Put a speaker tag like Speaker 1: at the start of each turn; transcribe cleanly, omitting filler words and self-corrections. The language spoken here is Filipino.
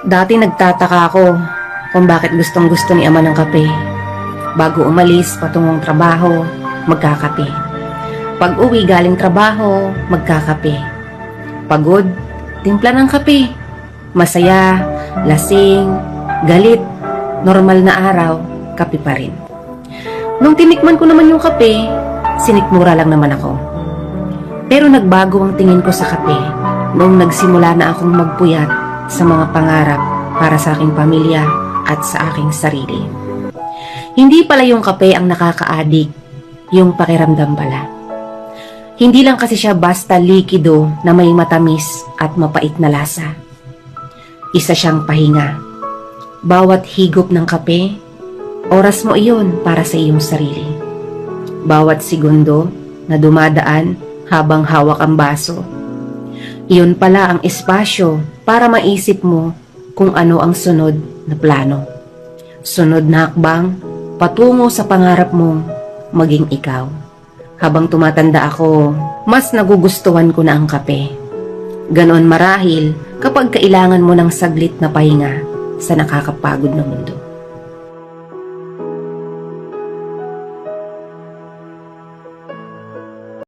Speaker 1: Dati nagtataka ako kung bakit gustong-gusto ni ama ng kape. Bago umalis patungong trabaho, magkakape. Pag uwi galing trabaho, magkakape. Pagod, timpla ng kape. Masaya, lasing, galit, normal na araw, kape pa rin. Nung tinikman ko naman yung kape, sinikmura lang naman ako. Pero nagbago ang tingin ko sa kape noong nagsimula na akong magpuyat sa mga pangarap para sa aking pamilya at sa aking sarili. Hindi pala yung kape ang nakaka-addict, yung pakiramdam pala. Hindi lang kasi siya basta likido na may matamis at mapait na lasa. Isa siyang pahinga. Bawat higop ng kape, oras mo iyon para sa iyong sarili. Bawat segundo na dumadaan habang hawak ang baso, iyon pala ang espasyo para maisip mo kung ano ang sunod na plano. Sunod na hakbang patungo sa pangarap mong maging ikaw. Habang tumatanda ako, mas nagugustuhan ko na ang kape. Ganon marahil kapag kailangan mo ng saglit na pahinga sa nakakapagod na mundo.